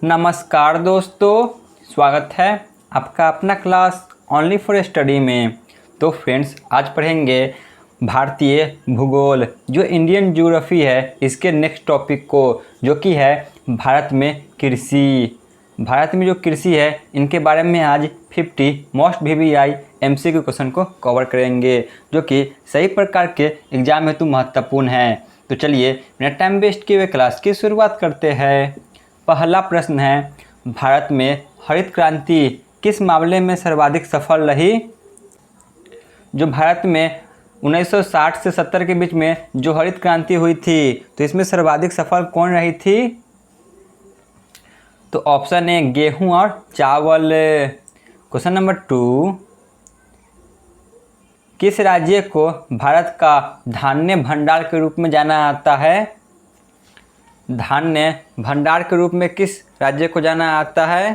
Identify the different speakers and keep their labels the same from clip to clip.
Speaker 1: नमस्कार दोस्तों, स्वागत है आपका अपना क्लास ओनली फॉर स्टडी में। तो फ्रेंड्स, आज पढ़ेंगे भारतीय भूगोल जो इंडियन ज्योग्राफी है, इसके नेक्स्ट टॉपिक को, जो कि है भारत में कृषि। भारत में जो कृषि है, इनके बारे में आज 50 मोस्ट VVI MCQ क्वेश्चन को कवर करेंगे, जो कि सही प्रकार के एग्जाम हेतु महत्वपूर्ण है। तो चलिए बिना टाइम वेस्ट किए हुए क्लास की शुरुआत करते हैं। पहला प्रश्न है, भारत में हरित क्रांति किस मामले में सर्वाधिक सफल रही? जो भारत में 1960 से 70 के बीच में जो हरित क्रांति हुई थी, तो इसमें सर्वाधिक सफल कौन रही थी? तो ऑप्शन ए गेहूं और चावल। क्वेश्चन नंबर 2, किस राज्य को भारत का धान्य भंडार के रूप में जाना जाता है? धान्य भंडार के रूप में किस राज्य को जाना जाता है?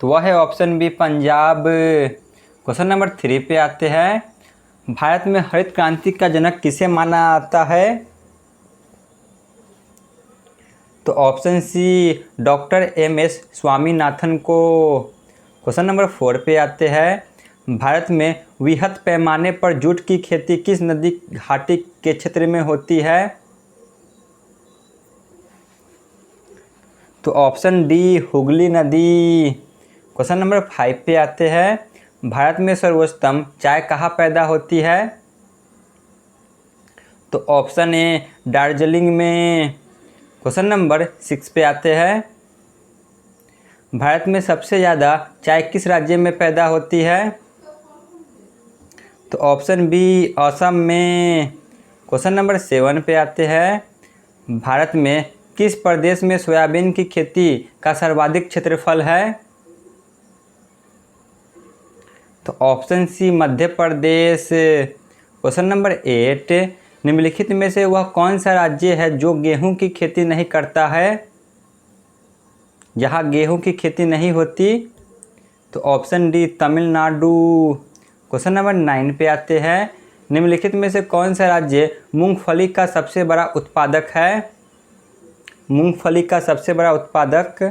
Speaker 1: तो वह है option B Punjab. Question number 3 पे आते हैं, भारत में हरित क्रांति का जनक किसे माना जाता है? तो option C doctor MS Swaminathan को। क्वेश्चन नंबर 4 पे आते हैं, भारत में वृहद पैमाने पर जूट की खेती किस नदी घाटी के क्षेत्र में होती है? तो ऑप्शन डी हुगली नदी। क्वेश्चन नंबर 5 पे आते हैं, भारत में सर्वोत्तम चाय कहाँ पैदा होती है? तो ऑप्शन ए दार्जिलिंग में। क्वेश्चन नंबर 6 पे आते हैं, भारत में सबसे ज़्यादा चाय किस राज्य में पैदा होती है? तो ऑप्शन बी असम में। क्वेश्चन नंबर 7 पे आते हैं, भारत में किस प्रदेश में सोयाबीन की खेती का सर्वाधिक क्षेत्रफल है? तो ऑप्शन सी मध्य प्रदेश। क्वेश्चन नंबर 8, निम्नलिखित में से वह कौन सा राज्य है जो गेहूं की खेती नहीं करता है? जहां गेहूं की खेती नहीं होती? तो option D Tamil Nadu. Question number 9 पे आते हैं, निम्नलिखित में से कौन सा राज्य मूंगफली का सबसे बड़ा उत्पादक है? मूंगफली का सबसे बड़ा उत्पादक?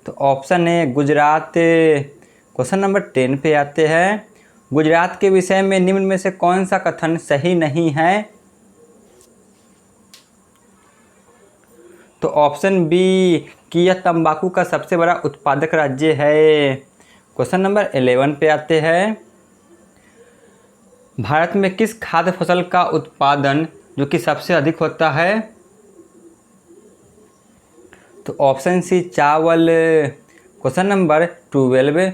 Speaker 1: तो ऑप्शन है गुजरात। क्वेश्चन नंबर 10 पे आते हैं, गुजरात के विषय में निम्न में से कौन सा कथन सही नहीं है? तो ऑप्शन बी कि यह तंबाकू का सबसे बड़ा उत्पादक राज्य है। क्वेश्चन नंबर 11 पे आते हैं, भारत में किस खाद्य फसल का उत्पादन जो कि सबसे अधिक होता है? तो ऑप्शन सी चावल। क्वेश्चन नंबर 12,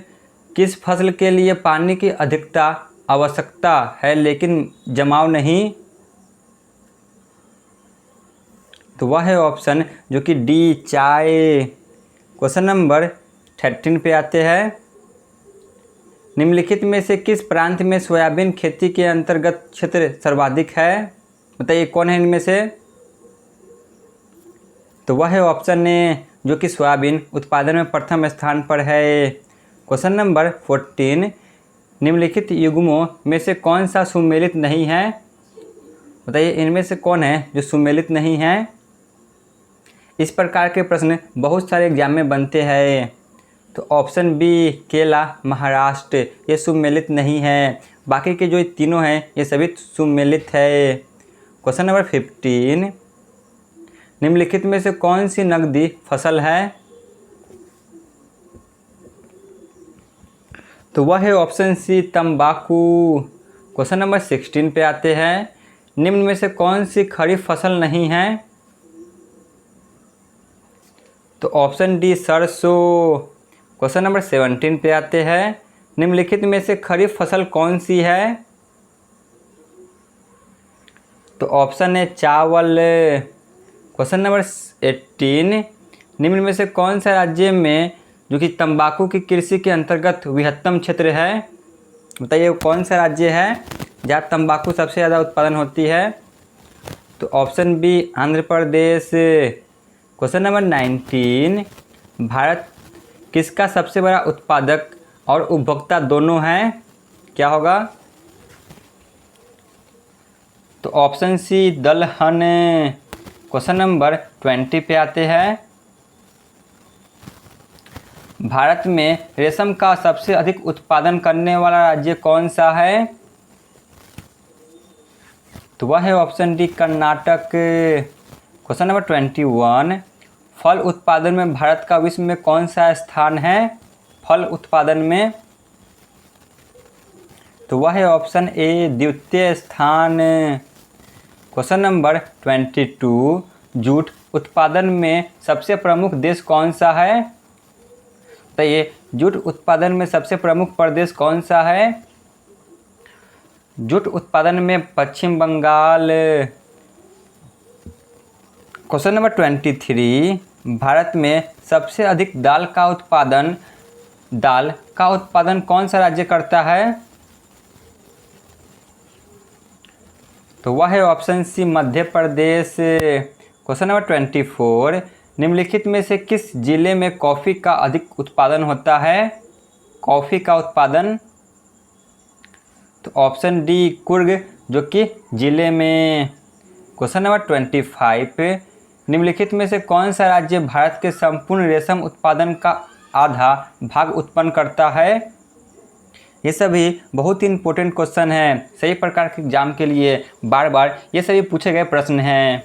Speaker 1: किस फसल के लिए पानी की अधिकता आवश्यकता है लेकिन जमाव नहीं? तो वह है ऑप्शन जो कि डी चाय। क्वेश्चन नंबर 13 पे आते हैं, निम्नलिखित में से किस प्रांत में सोयाबीन खेती के अंतर्गत क्षेत्र सर्वाधिक है? बताइए कौन है इनमें से? तो वह है ऑप्शन ए जो कि सोयाबीन उत्पादन में प्रथम स्थान पर है। क्वेश्चन नंबर 14, निम्नलिखित युग्मों में से कौन सा सुमेलित नहीं है? बताइए इनमें से कौन है जो सुमेलित नहीं है? इस प्रकार के प्रश्न बहुत सारे एग्जाम में बनते हैं। तो ऑप्शन बी केला महाराष्ट्र, ये सुमेलित नहीं है। बाकी के जो तीनों हैं ये सभी सुमेलित है। क्वेश्चन नंबर 15, निम्नलिखित में से कौन सी नकदी फसल है? तो वह है ऑप्शन सी तंबाकू। क्वेश्चन नंबर 16 पे आते हैं, निम्न में से कौन सी खरीफ फसल नहीं है? तो ऑप्शन डी सरसों। क्वेश्चन नंबर 17 पे आते हैं, निम्नलिखित में से खरीफ फसल कौन सी है? तो ऑप्शन है चावल। क्वेश्चन नंबर 18, निम्न में से कौन सा राज्य में जो कि तंबाकू की कृषि के अंतर्गत वृहत्तम क्षेत्र है? बताइए कौन सा राज्य है जहाँ तंबाकू सबसे ज़्यादा उत्पादन होती है? तो option B Andhra Pradesh. Question number 19, Bharat किसका सबसे बड़ा उत्पादक और उपभोक्ता दोनों है? क्या होगा? तो ऑप्शन सी दलहन। क्वेश्चन नंबर 20 पे आते हैं, भारत में रेशम का सबसे अधिक उत्पादन करने वाला राज्य कौन सा है? तो वह है option D Karnataka. Question number 21, फल उत्पादन में भारत का विश्व में कौन सा स्थान है? फल उत्पादन में, तो वह है ऑप्शन ए द्वितीय स्थान। क्वेश्चन नंबर 22, जूट उत्पादन में सबसे प्रमुख देश कौन सा है? तो ये जूट उत्पादन में सबसे प्रमुख प्रदेश कौन सा है? जूट उत्पादन में पश्चिम बंगाल। क्वेश्चन नंबर 23, भारत में सबसे अधिक दाल का उत्पादन कौन सा राज्य करता है? तो वह है option C Madhya Pradesh. Question number 24, निम्नलिखित में से किस जिले में कॉफ़ी का अधिक उत्पादन होता है? कॉफ़ी का उत्पादन, तो ऑप्शन डी कुर्ग, जो कि जिले में। क्वेश्चन नंबर 25, निम्नलिखित में से कौन सा राज्य भारत के संपूर्ण रेशम उत्पादन का आधा भाग उत्पन्न करता है? ये सभी बहुत ही इंपॉर्टेंट क्वेश्चन हैं, सही प्रकार के एग्जाम के लिए बार बार ये सभी पूछे गए प्रश्न हैं।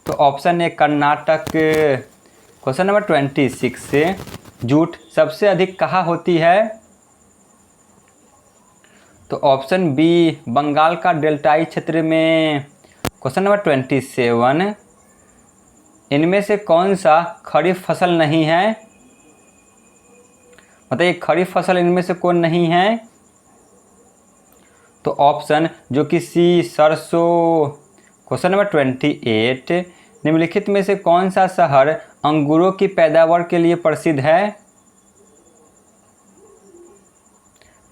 Speaker 1: तो option A Karnataka. Question number 26, jute सबसे अधिक कहाँ होती है? तो ऑप्शन बी बंगाल का डेल्टाई क्षेत्र में। क्वेश्चन नंबर 27, इनमें से कौन सा खरीफ फसल नहीं है? बताइए खरीफ फसल इनमें से कौन नहीं है? तो ऑप्शन जो कि सी सरसों। क्वेश्चन नंबर 28, निम्नलिखित में से कौन सा शहर अंगूरों की पैदावार के लिए प्रसिद्ध है?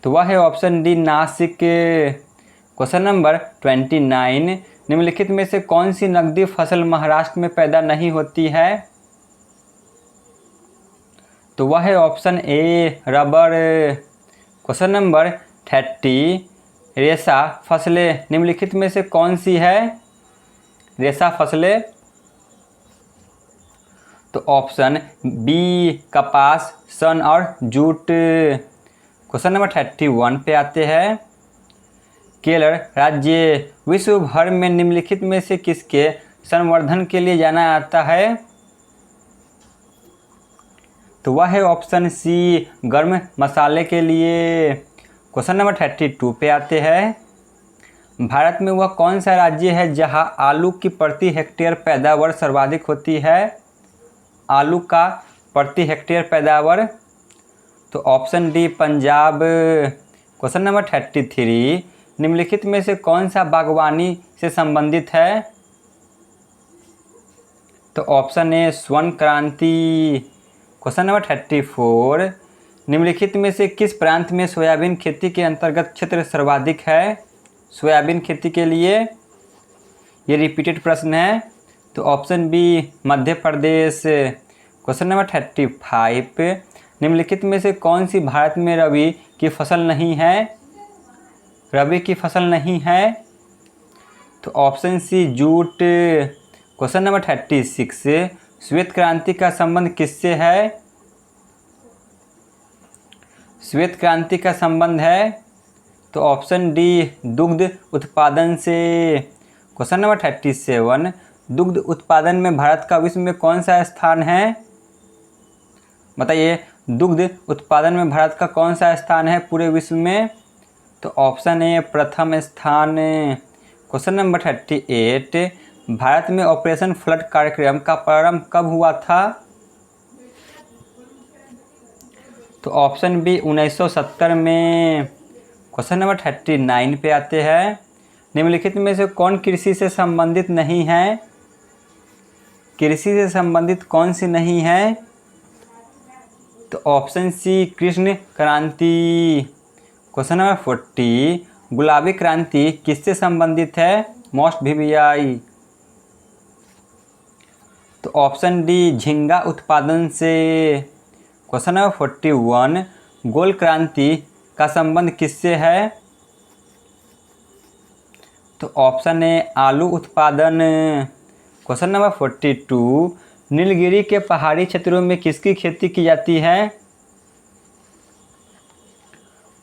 Speaker 1: तो वह है option D Nashik. Question number 29, निम्नलिखित में से कौन सी नकदी फसल महाराष्ट्र में पैदा नहीं होती है? तो वह है option A rubber. Question number 30, रेशा फसलें निम्नलिखित में से कौन सी है? रेशा फसलें, तो ऑप्शन बी कपास, सन और जूट। क्वेश्चन नंबर 31 पे आते हैं। केरल राज्य विश्व भर में निम्नलिखित में से किसके संवर्धन के लिए जाना जाता है? तो वह है ऑप्शन सी गर्म मसाले के लिए। क्वेश्चन नंबर 32 पे आते हैं। भारत में वह कौन सा राज्य है जहां आलू की प्रति हेक्टेयर पैदावार सर्वाधिक होती है? आलू का प्रति हेक्टेयर पैदावार, तो option D Punjab. Question number 33, निम्नलिखित में से कौन सा बागवानी से संबंधित है? तो ऑप्शन ए स्वर्ण क्रांति। क्वेश्चन नंबर 34, निम्नलिखित में से किस प्रांत में सोयाबीन खेती के अंतर्गत क्षेत्र सर्वाधिक है? सोयाबीन खेती के लिए, ये रिपीटेड प्रश्न है, तो option B Madhya Pradesh. Question number 35, निम्नलिखित में से कौन सी भारत में रबी की फसल नहीं है? रबी की फसल नहीं है, तो option C jute. Question number 36, श्वेत क्रांति का संबंध किससे है? श्वेत क्रांति का संबंध है, तो ऑप्शन डी दुग्ध उत्पादन से। क्वेश्चन नंबर 37, दुग्ध उत्पादन में भारत का विश्व में कौन सा स्थान है? बताइए दुग्ध उत्पादन में भारत का कौन सा स्थान है पूरे विश्व में? तो ऑप्शन ए प्रथम स्थान। क्वेश्चन नंबर 38, भारत में ऑपरेशन फ्लड कार्यक्रम का प्रारंभ कब हुआ था? तो ऑप्शन बी 1970 में। क्वेश्चन नंबर 39 पे आते हैं। निम्नलिखित में से कौन कृषि से संबंधित नहीं है? कृषि से संबंधित कौन सी नहीं है? तो ऑप्शन सी कृष्ण क्रांति। क्वेश्चन नंबर 40, गुलाबी क्रांति किससे संबंधित है? मोस्ट वीवीआई, तो ऑप्शन डी झींगा उत्पादन से। क्वेश्चन नंबर 41, गोल क्रांति का संबंध किससे है? तो ऑप्शन ए आलू उत्पादन। क्वेश्चन नंबर 42, नीलगिरी के पहाड़ी क्षेत्रों में किसकी खेती की जाती है?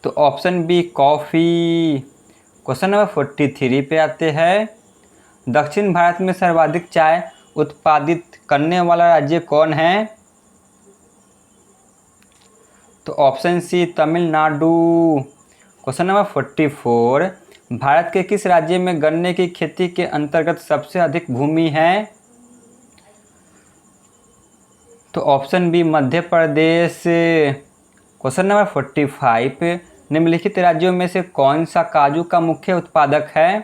Speaker 1: तो option B coffee. Question number 43 पे आते हैं। दक्षिण भारत में सर्वाधिक चाय उत्पादित करने वाला राज्य कौन है? तो option C Tamil Nadu. Question number 44, Bharat के किस राज्य में गन्ने की खेती के अंतर्गत सबसे अधिक भूमि है? तो option B Madhya Pradesh. Question number 45, निम्नलिखित राज्यों में से कौन सा काजू का मुख्य उत्पादक है?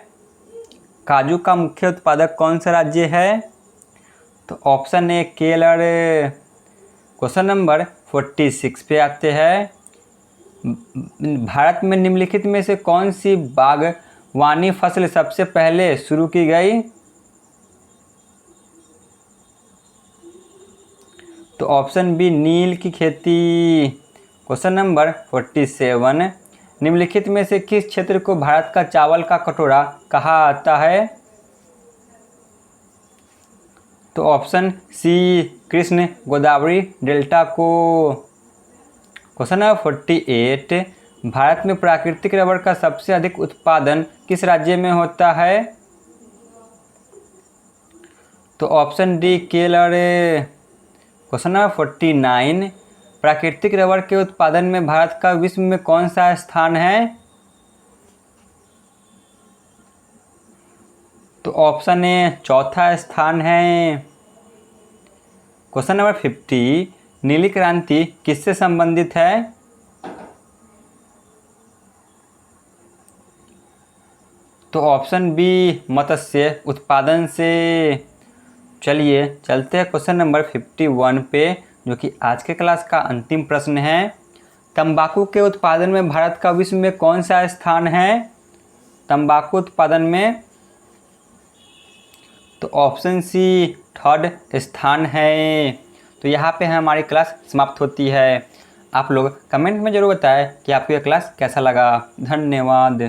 Speaker 1: काजू का मुख्य उत्पादक कौन सा राज्य है? तो option A Kerala. Question number 46 पे आते हैं। भारत में निम्नलिखित में से कौन सी बागवानी फसल सबसे पहले शुरू की गई? तो ऑप्शन बी नील की खेती। क्वेश्चन नंबर 47, निम्नलिखित में से किस क्षेत्र को भारत का चावल का कटोरा कहा आता है? तो option C Krishna Godavari delta को। क्वेश्चन नंबर 48, भारत में प्राकृतिक रबर का सबसे अधिक उत्पादन किस राज्य में होता है? तो option D Kerala. Question number 49, प्राकृतिक रबर के उत्पादन में भारत का विश्व में कौन सा स्थान है? तो ऑप्शन ए चौथा स्थान है। क्वेश्चन नंबर 50, नीली क्रांति किससे संबंधित है? तो ऑप्शन बी मत्स्य उत्पादन से। चलिए चलते हैं क्वेश्चन नंबर 51 पे, जो कि आज के क्लास का अंतिम प्रश्न है। तंबाकू के उत्पादन में भारत का विश्व में कौन सा स्थान है? तंबाकू उत्पादन में तो ऑप्शन सी थर्ड स्थान है। तो यहाँ पे हमारी क्लास समाप्त होती है। आप लोग कमेंट में ज़रूर बताएं कि आपको यह क्लास कैसा लगा। धन्यवाद।